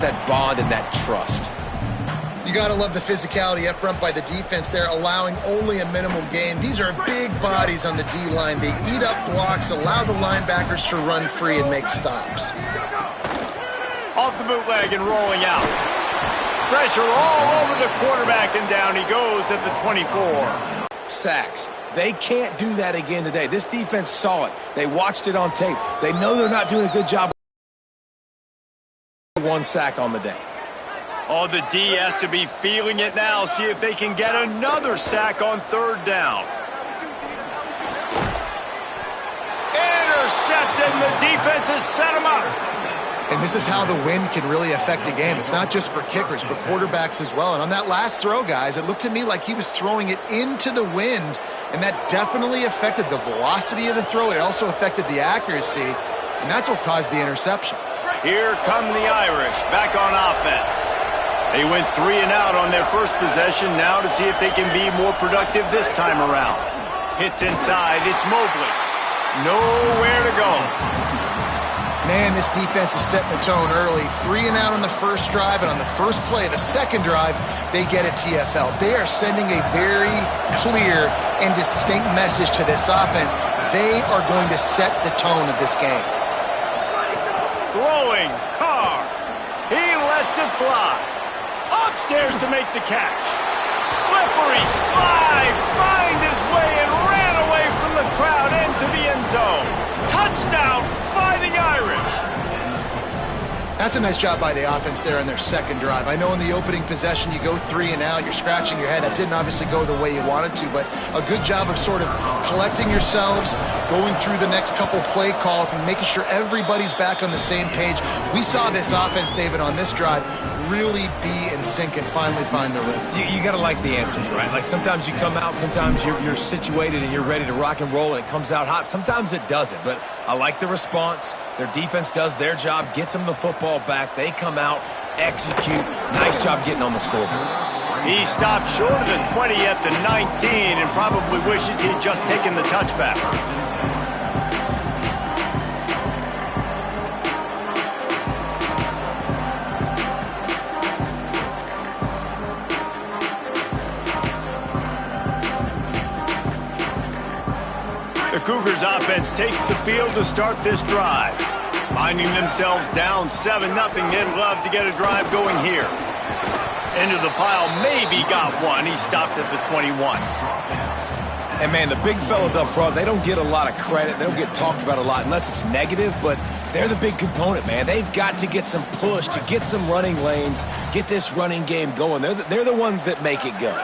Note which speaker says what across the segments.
Speaker 1: that bond and that trust.
Speaker 2: You got to love the physicality up front by the defense there, allowing only a minimal gain. These are big bodies on the D-line. They eat up blocks, allow the linebackers to run free and make stops.
Speaker 3: Off the bootleg and rolling out. Pressure all over the quarterback, and down he goes at the 24.
Speaker 1: Sacks. They can't do that again today. This defense saw it. They watched it on tape. They know they're not doing a good job. One sack on the day.
Speaker 3: Oh, the D has to be feeling it now. See if they can get another sack on third down. Intercepted, and the defense has set him up.
Speaker 2: And this is how the wind can really affect a game. It's not just for kickers, but quarterbacks as well. And on that last throw, guys, it looked to me like he was throwing it into the wind, and that definitely affected the velocity of the throw. It also affected the accuracy, and that's what caused the interception. Here come the Irish, back on offense. They went 3 and out on their first possession, now to see if they can be more productive this time around. Hits inside, it's Mobley. Nowhere to go. Man, this defense is setting the tone early. 3 and out on the first drive, and on the first play, the second drive, they get a TFL. They are sending a very clear and distinct message to this offense. They are going to set the tone of this game.
Speaker 3: Throwing, Carr. He lets it fly. Upstairs to make the catch. Slippery slide, find his way and ran away from the crowd into the end zone. Touchdown, Fighting Irish.
Speaker 2: That's a nice job by the offense there on their second drive. I know in the opening possession you go 3 and out, you're scratching your head. That didn't obviously go the way you wanted to, but a good job of sort of collecting yourselves, going through the next couple play calls and making sure everybody's back on the same page. We saw this offense, David, on this drive really be in sync and finally find the rhythm.
Speaker 1: You got to like the answers, right? Like sometimes you come out, sometimes you're situated and you're ready to rock and roll and it comes out hot. Sometimes it doesn't, but I like the response. Their defense does their job, gets them the football back. They come out, execute. Nice job getting on the scoreboard.
Speaker 3: He stopped short of the 20 at the 19 and probably wishes he'd just taken the touchback. The Cougars offense takes the field to start this drive. Finding themselves down 7-0, they'd love to get a drive going here. Into the pile, maybe got one. He stopped at the 21.
Speaker 1: And, man, the big fellas up front, they don't get a lot of credit. They don't get talked about a lot unless it's negative, but they're the big component, man. They've got to get some push, to get some running lanes, get this running game going. They're the ones that make it go.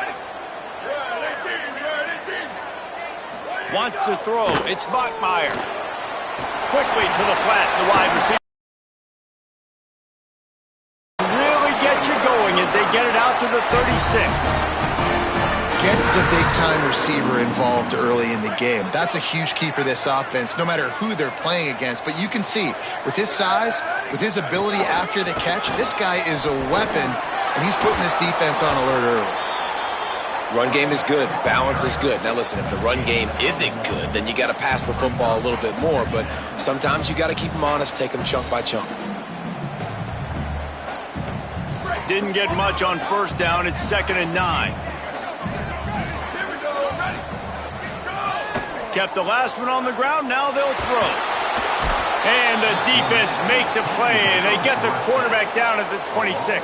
Speaker 3: Wants to throw. It's Bachmeier. Quickly to the flat, the wide receiver. Really get you going as they get it out to the 36.
Speaker 2: Get the big-time receiver involved early in the game. That's a huge key for this offense, no matter who they're playing against. But you can see, with his size, with his ability after the catch, this guy is a weapon, and he's putting this defense on alert early.
Speaker 1: Run game is good. Balance is good. Now, listen, if the run game isn't good, then you got to pass the football a little bit more. But sometimes you got to keep them honest, take them chunk by chunk.
Speaker 3: Didn't get much on first down. It's 2nd and 9. Kept the last one on the ground. Now they'll throw. And the defense makes a play. They get the quarterback down at the 26.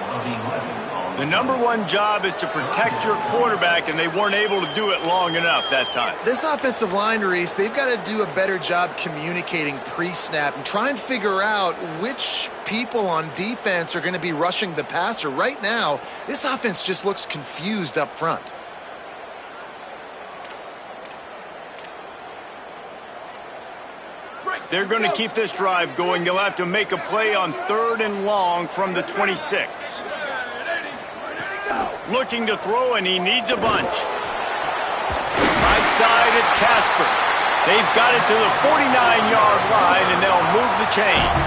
Speaker 3: The number one job is to protect your quarterback, and they weren't able to do it long enough that time.
Speaker 2: This offensive line, Reese, they've got to do a better job communicating pre-snap and try and figure out which people on defense are going to be rushing the passer. Right now, this offense just looks confused up front.
Speaker 3: They're going to keep this drive going. They'll have to make a play on 3rd and long from the 26. Looking to throw, and he needs a bunch. Right side, it's Casper. They've got it to the 49-yard line, and they'll move the chains.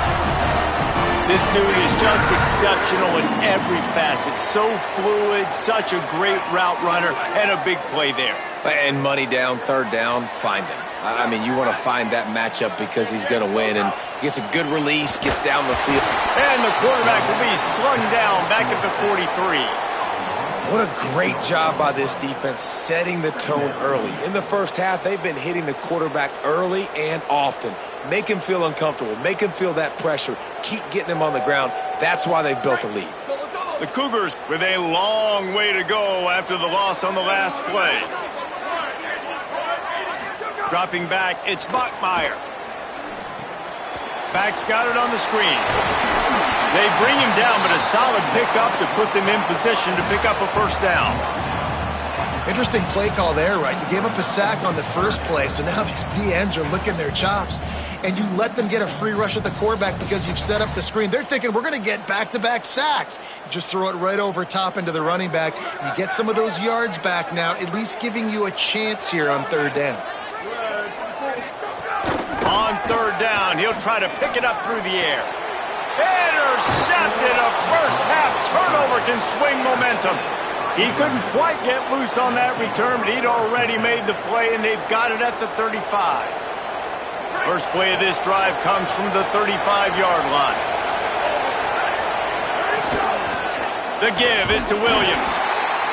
Speaker 3: This dude is just exceptional in every facet. So fluid, such a great route runner, and a big play there.
Speaker 1: And money down, 3rd down, find him. I mean, you want to find that matchup because he's going to win, and gets a good release, gets down the field.
Speaker 3: And the quarterback will be slung down back at the 43.
Speaker 1: What a great job by this defense setting the tone early. In the first half, they've been hitting the quarterback early and often. Make him feel uncomfortable. Make him feel that pressure. Keep getting him on the ground. That's why they've built a lead.
Speaker 3: The Cougars with a long way to go after the loss on the last play. Dropping back, it's Bachmeier. Back's got it on the screen. They bring him down, but a solid pickup to put them in position to pick up a first down.
Speaker 2: Interesting play call there, right? You gave up a sack on the first play, so now these DNs are licking their chops. And you let them get a free rush at the quarterback because you've set up the screen. They're thinking, we're going to get back-to-back sacks. You just throw it right over top into the running back. You get some of those yards back now, at least giving you a chance here on third down.
Speaker 3: On third down, he'll try to pick it up through the air. Intercepted. A first-half turnover can swing momentum. He couldn't quite get loose on that return, but he'd already made the play, and they've got it at the 35. First play of this drive comes from the 35-yard line. The give is to Williams.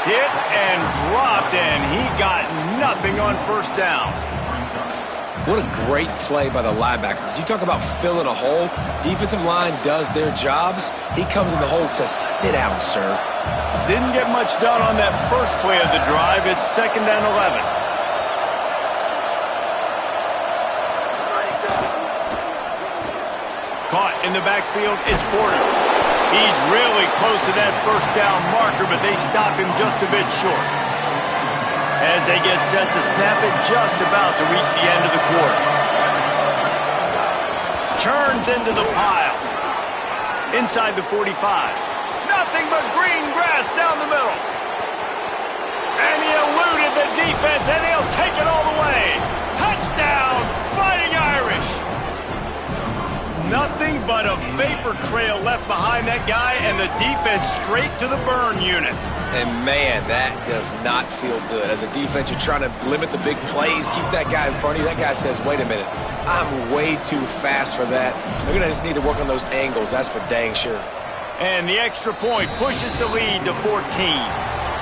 Speaker 3: Hit and dropped, and he got nothing on first down.
Speaker 1: What a great play by the linebacker. You talk about filling a hole. Defensive line does their jobs. He comes in the hole and says, sit down, sir.
Speaker 3: Didn't get much done on that first play of the drive. It's 2nd and 11. Caught in the backfield, it's Porter. He's really close to that first down marker, but they stop him just a bit short. As they get set to snap it, just about to reach the end of the quarter. Churns into the pile. Inside the 45. Nothing but green grass down the middle. And he eluded the defense, and he'll take it all the way. Touchdown, Fighting Irish. Nothing but a vapor trail left behind that guy, and the defense straight to the burn unit.
Speaker 1: And, man, that does not feel good. As a defense, you're trying to limit the big plays, keep that guy in front of you. That guy says, wait a minute, I'm way too fast for that. They're going to just need to work on those angles. That's for dang sure.
Speaker 3: And the extra point pushes the lead to 14.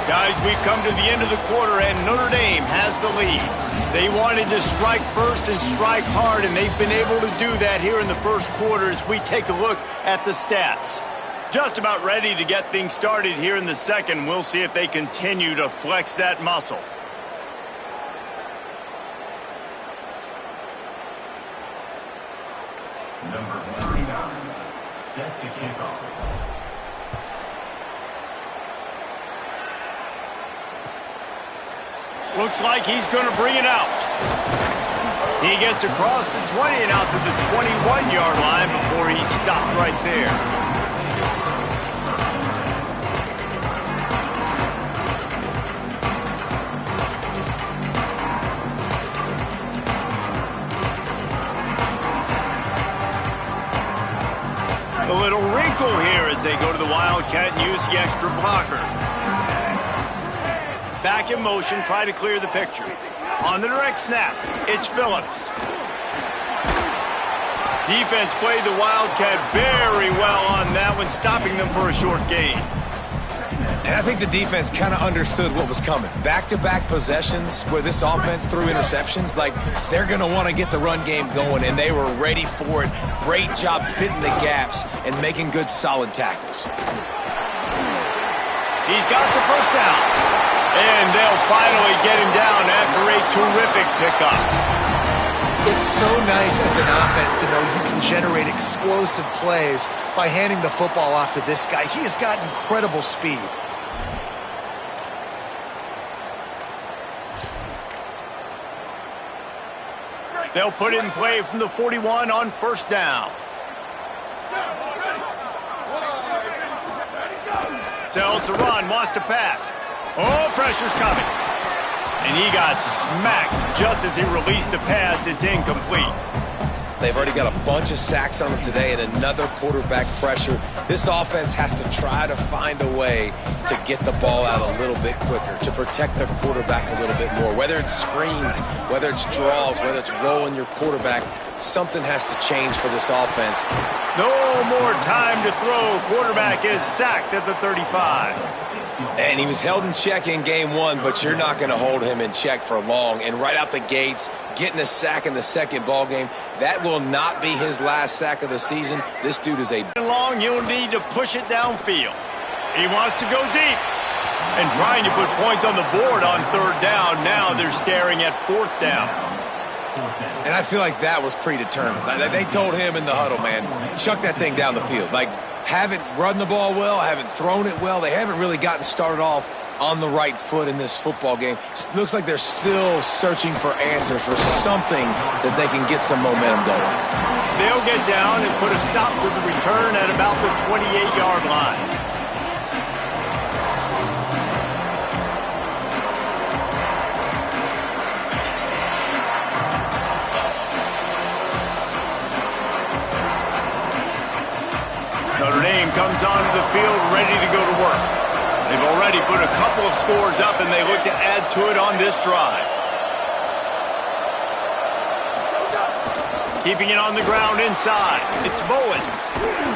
Speaker 3: Guys, we've come to the end of the quarter, and Notre Dame has the lead. They wanted to strike first and strike hard, and they've been able to do that here in the first quarter as we take a look at the stats. Just about ready to get things started here in the second. We'll see if they continue to flex that muscle.
Speaker 4: Number 39, set to kick off.
Speaker 3: Looks like he's going to bring it out. He gets across the 20 and out to the 21-yard line before he stopped right there. A little wrinkle here as they go to the Wildcat and use the extra blocker. Back in motion, try to clear the picture. On the direct snap, it's Phillips. Defense played the Wildcat very well on that one, stopping them for a short gain.
Speaker 1: And I think the defense kind of understood what was coming. Back-to-back possessions where this offense threw interceptions, like they're going to want to get the run game going, and they were ready for it. Great job fitting the gaps and making good, solid tackles.
Speaker 3: He's got the first down. And they'll finally get him down after a terrific pickup.
Speaker 2: It's so nice as an offense to know you can generate explosive plays by handing the football off to this guy. He has got incredible speed.
Speaker 3: They'll put it in play from the 41 on first down. Sells to run, wants to pass. Oh, pressure's coming. And he got smacked just as he released the pass. It's incomplete.
Speaker 1: They've already got a bunch of sacks on them today and another quarterback pressure. This offense has to try to find a way to get the ball out a little bit quicker, to protect their quarterback a little bit more. Whether it's screens, whether it's draws, whether it's rolling your quarterback, something has to change for this offense.
Speaker 3: No more time to throw. Quarterback is sacked at the 35.
Speaker 1: And he was held in check in game one, but you're not going to hold him in check for long. And right out the gates, getting a sack in the second ball game, that will not be his last sack of the season. This dude is a...
Speaker 3: Long, you'll need to push it downfield. He wants to go deep. And trying to put points on the board on third down. Now they're staring at fourth down.
Speaker 1: And I feel like that was predetermined. They told him in the huddle, man, chuck that thing down the field. Like, haven't run the ball well, haven't thrown it well. They haven't really gotten started off on the right foot in this football game. Looks like they're still searching for answers, for something that they can get some momentum going.
Speaker 3: They'll get down and put a stop to the return at about the 28-yard line. Notre Dame comes onto the field ready to go to work. They've already put a couple of scores up, and they look to add to it on this drive. Keeping it on the ground inside. It's Bowens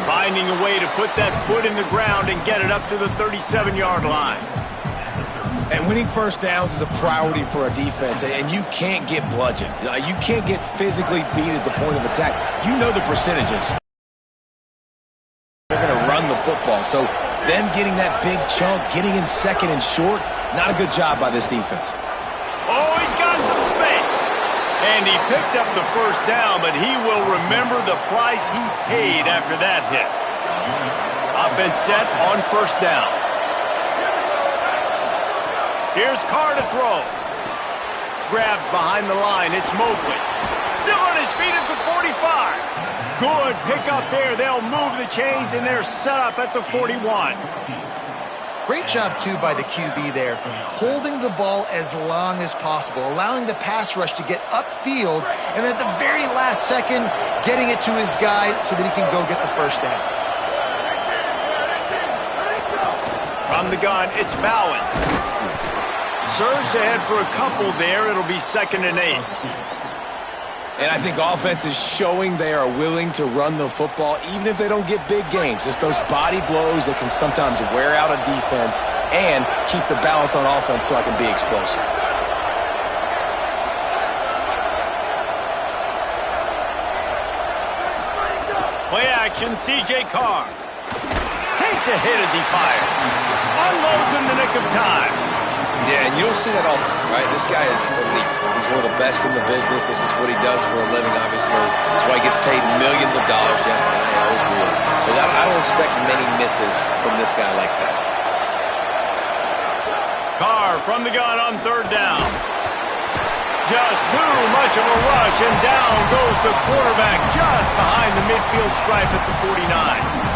Speaker 3: finding a way to put that foot in the ground and get it up to the 37-yard line.
Speaker 1: And winning first downs is a priority for a defense, and you can't get bludgeoned. You can't get physically beat at the point of attack. You know the percentages. They're going to run the football. So them getting that big chunk, getting in second and short, not a good job by this defense.
Speaker 3: Oh, he's got some space. And he picked up the first down, but he will remember the price he paid after that hit. Offense set on first down. Here's Carr to throw. Grabbed behind the line. It's Mobley. Still on his feet at the 45. Good pickup there. They'll move the chains, and they're set up at the 41.
Speaker 2: Great job, too, by the QB there, holding the ball as long as possible, allowing the pass rush to get upfield, and at the very last second, getting it to his guy so that he can go get the first down.
Speaker 3: From the gun, it's Bowen. Surged ahead for a couple there. It'll be 2nd and 8.
Speaker 1: And I think offense is showing they are willing to run the football, even if they don't get big gains. Just those body blows that can sometimes wear out a defense and keep the balance on offense so I can be explosive.
Speaker 3: Play action, C.J. Carr. Takes a hit as he fires. Unloads in the nick of time.
Speaker 1: Yeah, and you don't see that often, right? This guy is elite. He's one of the best in the business. This is what he does for a living, obviously. That's why he gets paid millions of dollars. Yes, NIL is real. So I don't expect many misses from this guy like that.
Speaker 3: Carr from the gun on third down. Just too much of a rush, and down goes the quarterback just behind the midfield stripe at the 49.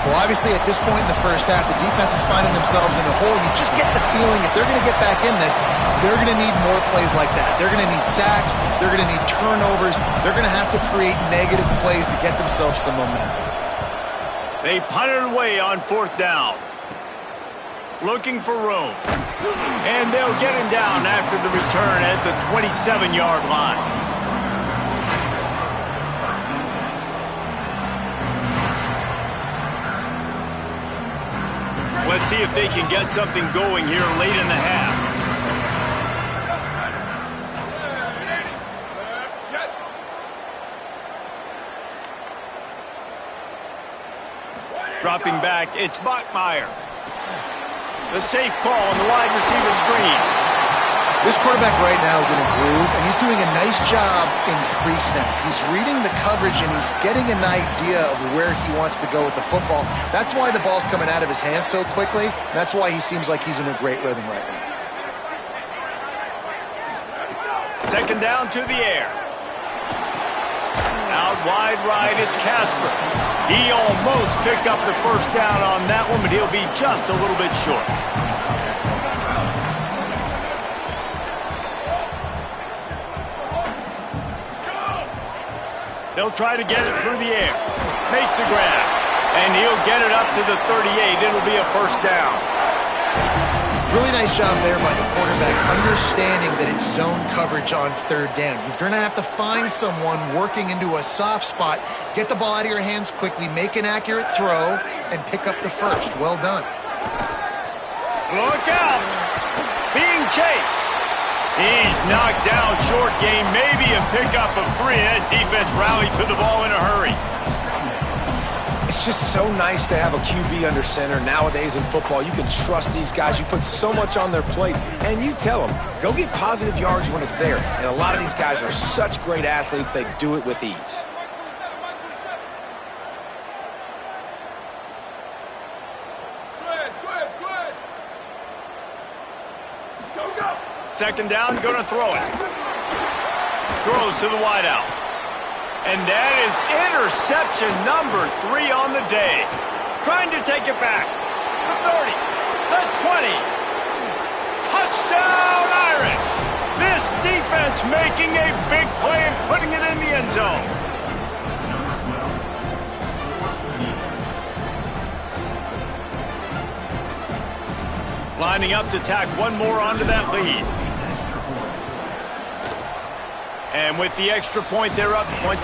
Speaker 2: Well, obviously, at this point in the first half, the defense is finding themselves in a hole. You just get the feeling if they're going to get back in this, they're going to need more plays like that. They're going to need sacks. They're going to need turnovers. They're going to have to create negative plays to get themselves some momentum.
Speaker 3: They punted away on fourth down. Looking for room. And they'll get him down after the return at the 27-yard line. Let's see if they can get something going here late in the half. Dropping back, it's Bachmeier. The safe call on the wide receiver screen.
Speaker 2: This quarterback right now is in a groove, and he's doing a nice job in pre-snap. He's reading the coverage, and he's getting an idea of where he wants to go with the football. That's why the ball's coming out of his hands so quickly. That's why he seems like he's in a great rhythm right now.
Speaker 3: Second down to the air. Out wide right, it's Casper. He almost picked up the first down on that one, but he'll be just a little bit short. They'll try to get it through the air. Makes the grab. And he'll get it up to the 38. It'll be a first down.
Speaker 2: Really nice job there by the quarterback, understanding that it's zone coverage on third down. You're going to have to find someone working into a soft spot, get the ball out of your hands quickly, make an accurate throw, and pick up the first. Well done.
Speaker 3: Look out! Being chased. He's knocked down, short game, maybe a pickup of 3. That defense rallied to the ball in a hurry.
Speaker 1: It's just so nice to have a QB under center. Nowadays in football, you can trust these guys. You put so much on their plate, and you tell them, go get positive yards when it's there. And a lot of these guys are such great athletes, they do it with ease.
Speaker 3: Second down, going to throw it. Throws to the wideout. And that is interception number 3 on the day. Trying to take it back. The 30, the 20. Touchdown, Irish. This defense making a big play and putting it in the end zone. Lining up to tack one more onto that lead. And with the extra point, they're up 21-0.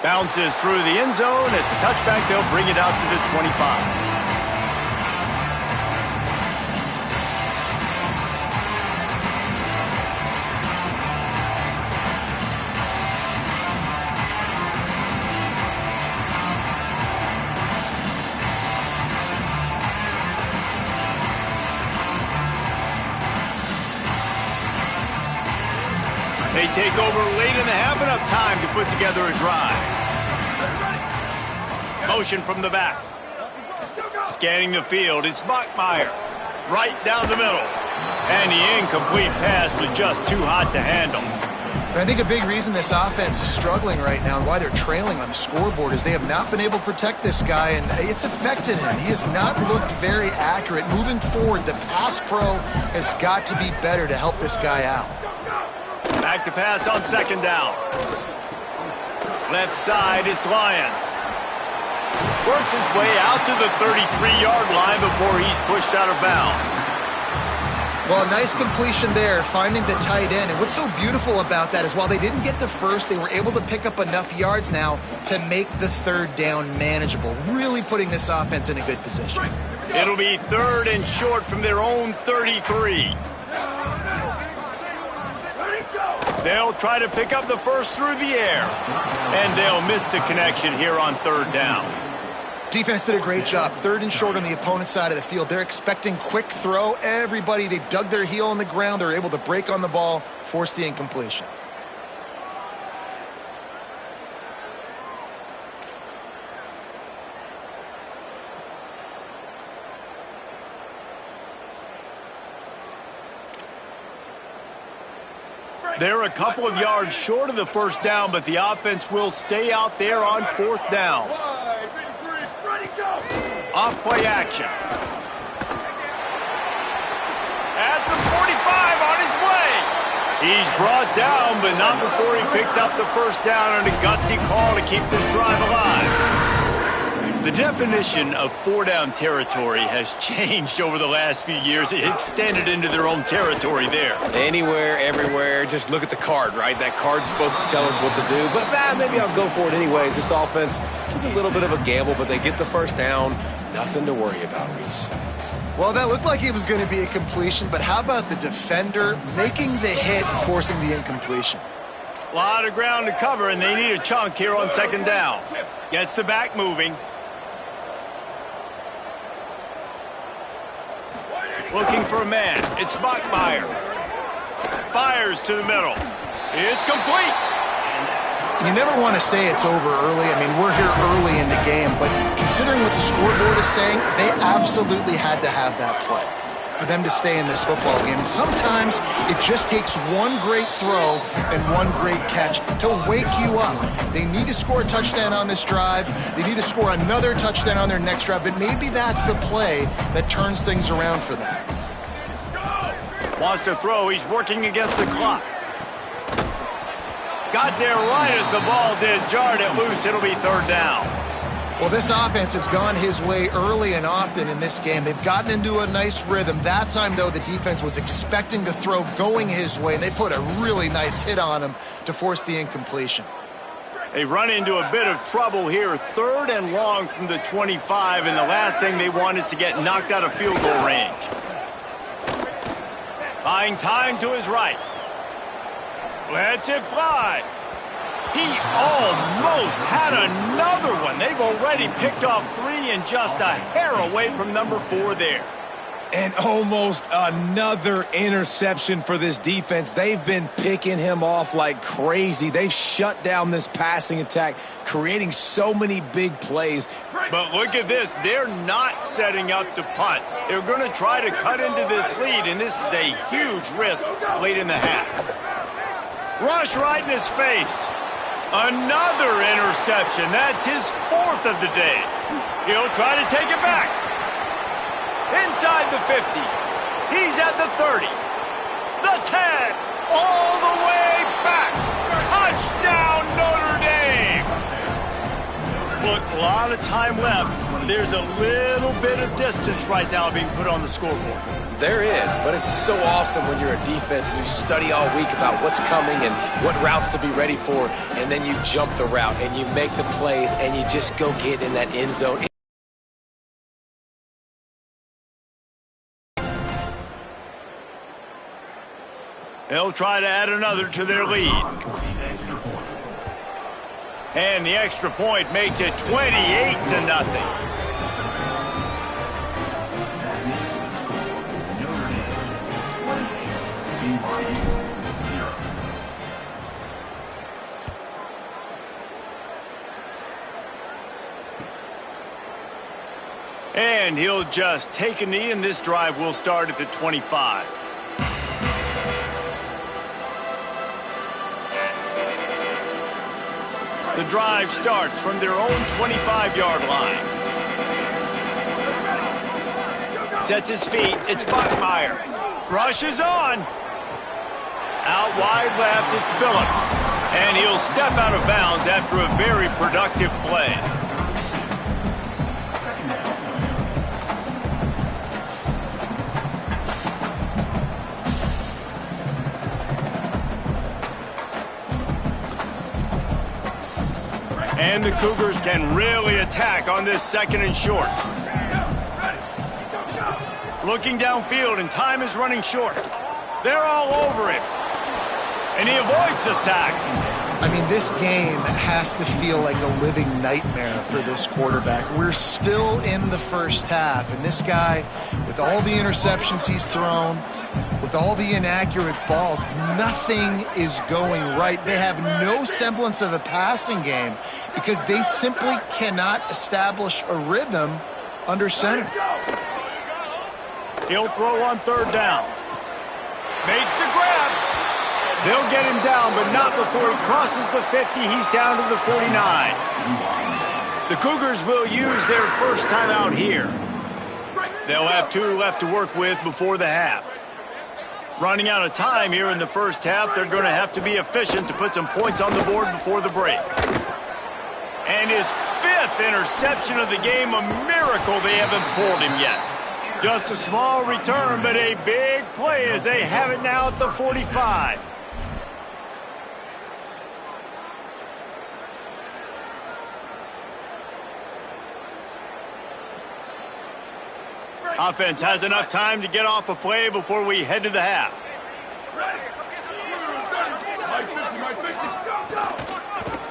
Speaker 3: Bounces through the end zone. It's a touchback. They'll bring it out to the 25. They take over late in the half, enough time to put together a drive. Motion from the back. Scanning the field, it's Bachmeier. Right down the middle. And the incomplete pass was just too hot to handle.
Speaker 2: And I think a big reason this offense is struggling right now and why they're trailing on the scoreboard is they have not been able to protect this guy, and it's affected him. He has not looked very accurate. Moving forward, the pass pro has got to be better to help this guy out.
Speaker 3: Back to pass on second down. Left side, it's Lyons. Works his way out to the 33-yard line before he's pushed out of bounds.
Speaker 2: Well, a nice completion there, finding the tight end. And what's so beautiful about that is while they didn't get the first, they were able to pick up enough yards now to make the third down manageable, really putting this offense in a good position.
Speaker 3: It'll be third and short from their own 33. They'll try to pick up the first through the air. And they'll miss the connection here on third down.
Speaker 2: Defense did a great job. Third and short on the opponent's side of the field. They're expecting quick throw. Everybody, they dug their heel on the ground. They're able to break on the ball, force the incompletion.
Speaker 3: They're a couple of yards short of the first down, but the offense will stay out there on fourth down. Off play action. At the 45 on his way. He's brought down, but not before he picks up the first down on a gutsy call to keep this drive alive. The definition of four-down territory has changed over the last few years. It extended into their own territory there.
Speaker 1: Anywhere, everywhere, just look at the card, right? That card's supposed to tell us what to do, but maybe I'll go for it anyways. This offense took a little bit of a gamble, but they get the first down. Nothing to worry about, Reese.
Speaker 2: Well, that looked like it was going to be a completion, but how about the defender making the hit and forcing the incompletion?
Speaker 3: A lot of ground to cover, and they need a chunk here on second down. Gets the back moving. Looking for a man. It's Bachmeier. Fires to the middle. It's complete.
Speaker 2: You never want to say it's over early. I mean, we're here early in the game, but considering what the scoreboard is saying, they absolutely had to have that play. for them to stay in this football game. And sometimes it just takes one great throw and one great catch to wake you up. They need to score a touchdown on this drive. They need to score another touchdown on their next drive, but maybe that's the play that turns things around for them.
Speaker 3: Wants to throw. He's working against the clock. Got there right as the ball did. Jarred it loose. It'll be third down.
Speaker 2: Well, this offense has gone his way early and often in this game. They've gotten into a nice rhythm. That time, though, the defense was expecting the throw going his way, and they put a really nice hit on him to force the incompletion.
Speaker 3: They run into a bit of trouble here. Third and long from the 25, and the last thing they want is to get knocked out of field goal range. Buying time to his right. Lets it fly. He almost had another one. They've already picked off 3 and just a hair away from number 4 there.
Speaker 1: And almost another interception for this defense. They've been picking him off like crazy. They've shut down this passing attack, creating so many big plays.
Speaker 3: But look at this. They're not setting up to punt. They're going to try to cut into this lead, and this is a huge risk late in the half. Rush right in his face. Another interception. That's his 4th of the day. He'll try to take it back. Inside the 50. He's at the 30. The 10. All the way back. Touchdown, Notre Dame. Look, a lot of time left. There's a little bit of distance right now being put on the scoreboard.
Speaker 1: There is, but it's so awesome when you're a defense and you study all week about what's coming and what routes to be ready for, and then you jump the route and you make the plays and you just go get in that end zone.
Speaker 3: They'll try to add another to their lead. And the extra point makes it 28-0. And he'll just take a knee, and this drive will start at the 25. The drive starts from their own 25-yard line. Sets his feet. It's Buckmeyer. Rushes on. Out wide left, it's Phillips. And he'll step out of bounds after a very productive play. And the Cougars can really attack on this 2nd and short. Looking downfield, and time is running short. They're all over him. And he avoids the sack.
Speaker 2: I mean, this game has to feel like a living nightmare for this quarterback. We're still in the first half, and this guy, with all the interceptions he's thrown, with all the inaccurate balls, nothing is going right. They have no semblance of a passing game because they simply cannot establish a rhythm under center.
Speaker 3: He'll throw on 3rd down. Makes the grab. They'll get him down, but not before he crosses the 50. He's down to the 49. The Cougars will use their first timeout here. They'll have 2 left to work with before the half. Running out of time here in the first half, they're going to have to be efficient to put some points on the board before the break. And his 5th interception of the game, a miracle they haven't pulled him yet. Just a small return, but a big play as they have it now at the 45. Offense has enough time to get off a play before we head to the half.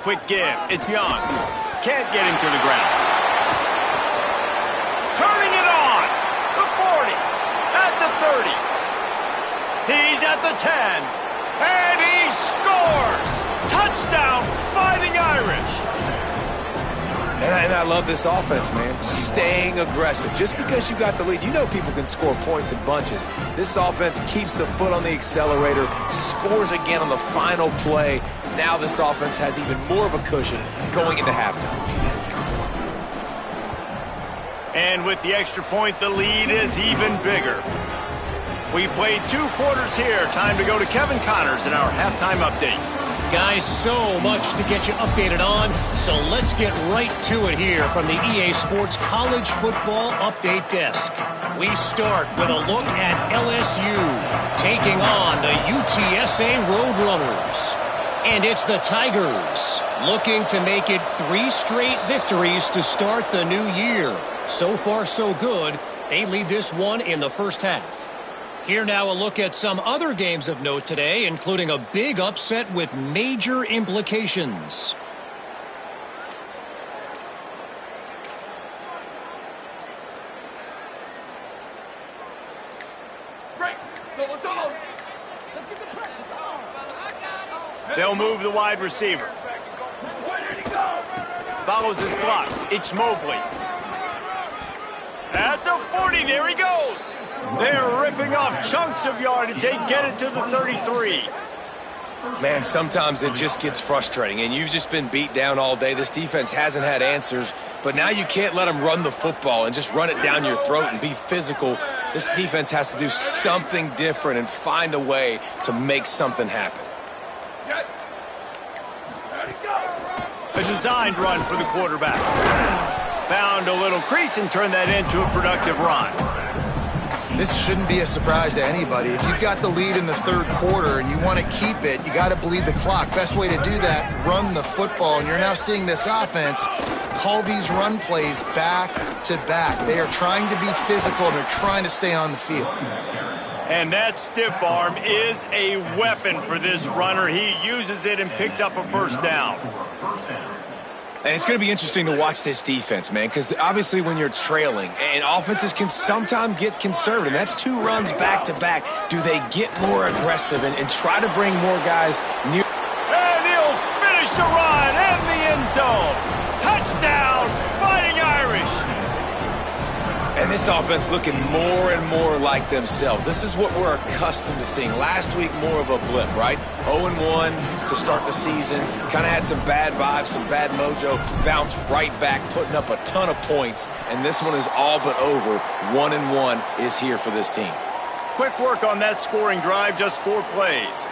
Speaker 3: Quick give. It's Young. Can't get him to the ground. Turning it on. The 40. At the 30. He's at the 10. And he scores. Touchdown, Fighting Irish.
Speaker 1: And I love this offense, man. Staying aggressive. Just because you got the lead, you know people can score points in bunches. This offense keeps the foot on the accelerator, scores again on the final play. Now this offense has even more of a cushion going into halftime.
Speaker 3: And with the extra point, the lead is even bigger. We've played 2 quarters here. Time to go to Kevin Connors in our halftime update.
Speaker 5: Guys, so much to get you updated on, so let's get right to it here from the EA Sports College Football Update Desk. We start with a look at LSU taking on the UTSA Roadrunners. And it's the Tigers looking to make it 3 straight victories to start the new year. So far, so good. They lead this one in the first half. Here now a look at some other games of note today, including a big upset with major implications.
Speaker 3: They'll move the wide receiver. Follows his blocks. It's Mobley. At the 40, there he goes. They're ripping off chunks of yardage. They get it to the 33.
Speaker 1: Man, sometimes it just gets frustrating, and you've just been beat down all day. This defense hasn't had answers, but now you can't let them run the football and just run it down your throat and be physical. This defense has to do something different and find a way to make something happen.
Speaker 3: A designed run for the quarterback. Found a little crease and turned that into a productive run.
Speaker 2: This shouldn't be a surprise to anybody. If you've got the lead in the 3rd quarter and you want to keep it, you got to bleed the clock. Best way to do that, run the football. And you're now seeing this offense call these run plays back to back. They are trying to be physical and they're trying to stay on the field.
Speaker 3: And that stiff arm is a weapon for this runner. He uses it and picks up a first down.
Speaker 1: And it's going to be interesting to watch this defense, man, because obviously when you're trailing, and offenses can sometimes get conservative. That's 2 runs back-to-back. Do they get more aggressive and try to bring more guys near?
Speaker 3: And he'll finish the run in the end zone. Touchdown, Fighting Irish.
Speaker 1: And this offense looking more and more like themselves. This is what we're accustomed to seeing. Last week, more of a blip, right? 0-1 to start the season. Kind of had some bad vibes, some bad mojo. Bounced right back, putting up a ton of points. And this one is all but over. 1-1 is here for this team.
Speaker 3: Quick work on that scoring drive, just 4 plays.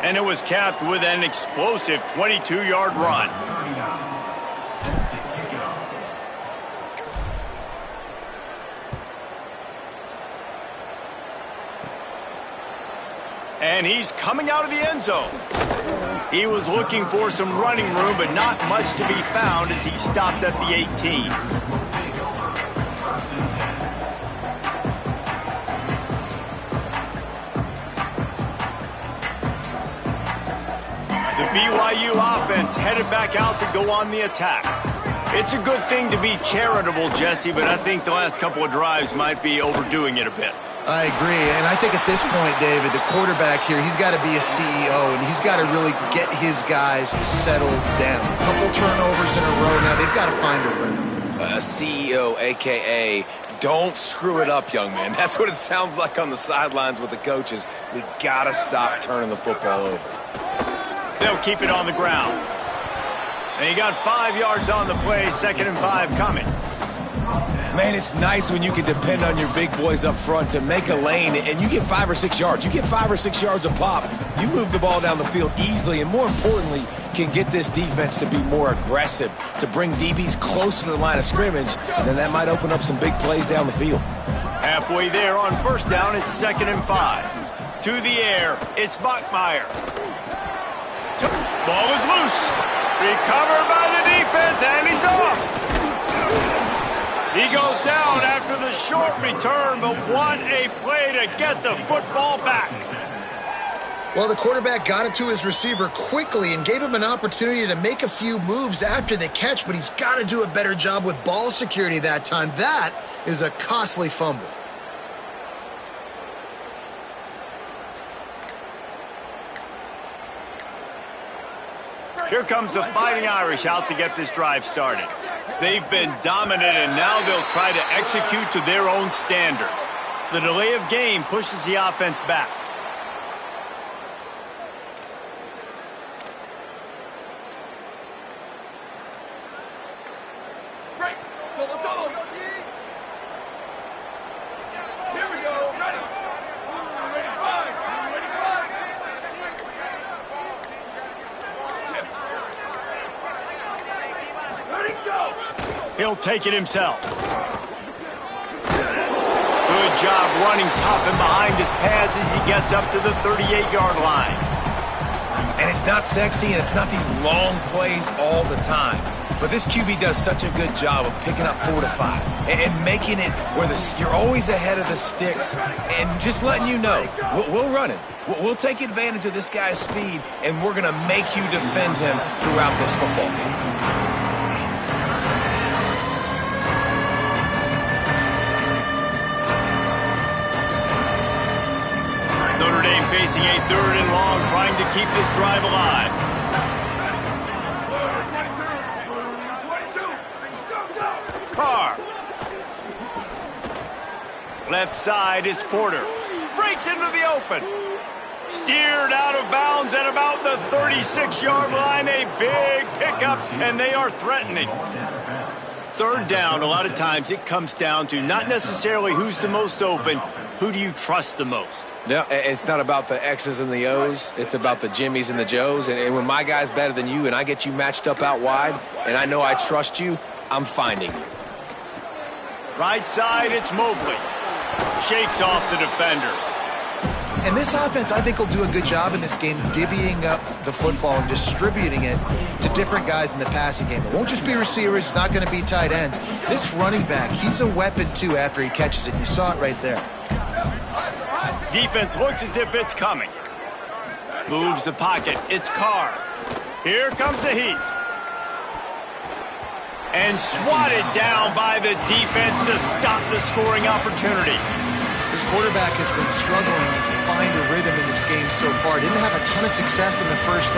Speaker 3: And it was capped with an explosive 22-yard run. And he's coming out of the end zone. He was looking for some running room, but not much to be found as he stopped at the 18. The BYU offense headed back out to go on the attack. It's a good thing to be charitable, Jesse, but I think the last couple of drives might be overdoing it a bit.
Speaker 2: I agree, and I think at this point, David, the quarterback here, he's got to be a CEO, and he's got to really get his guys settled down. A couple turnovers in a row now. They've got to find a rhythm.
Speaker 1: A CEO, a.k.a. don't screw it up, young man. That's what it sounds like on the sidelines with the coaches. We got to stop turning the football over.
Speaker 3: They'll keep it on the ground. And he got 5 yards on the play, 2nd and 5 coming.
Speaker 1: Man, it's nice when you can depend on your big boys up front to make a lane and you get 5 or 6 yards. You get 5 or 6 yards a pop. You move the ball down the field easily and, more importantly, can get this defense to be more aggressive, to bring DBs close to the line of scrimmage, and then that might open up some big plays down the field.
Speaker 3: Halfway there on 1st down, it's 2nd and 5. To the air, it's Bachmeier. Ball is loose. Recovered by the defense, and he's off. He goes down after the short return, but what a play to get the football back.
Speaker 2: Well, the quarterback got it to his receiver quickly and gave him an opportunity to make a few moves after the catch, but he's got to do a better job with ball security that time. That is a costly fumble.
Speaker 3: Here comes the Fighting Irish out to get this drive started. They've been dominant, and now they'll try to execute to their own standard. The delay of game pushes the offense back. He'll take it himself. Good job running tough and behind his pads as he gets up to the 38-yard line.
Speaker 1: And it's not sexy, and it's not these long plays all the time. But this QB does such a good job of picking up 4 to 5 and making it where you're always ahead of the sticks and just letting you know, we'll run it. We'll take advantage of this guy's speed, and we're going to make you defend him throughout this football game.
Speaker 3: Notre Dame facing a 3rd and long, trying to keep this drive alive. Carr. Left side is Porter. Breaks into the open. Steered out of bounds at about the 36-yard line. A big pickup, and they are threatening. 3rd down, a lot of times it comes down to not necessarily who's the most open, who do you trust the most?
Speaker 1: Yeah, it's not about the X's and the O's. It's about the Jimmys and the Joes. And when my guy's better than you and I get you matched up out wide and I know I trust you, I'm finding you.
Speaker 3: Right side, it's Mobley. Shakes off the defender.
Speaker 2: And this offense, I think, will do a good job in this game divvying up the football and distributing it to different guys in the passing game. It won't just be receivers. It's not going to be tight ends. This running back, he's a weapon, too, after he catches it. You saw it right there.
Speaker 3: Defense looks as if it's coming. Moves the pocket. It's Carr. Here comes the heat. And swatted down by the defense to stop the scoring opportunity.
Speaker 2: This quarterback has been struggling to find a rhythm in this game so far. Didn't have a ton of success in the first half.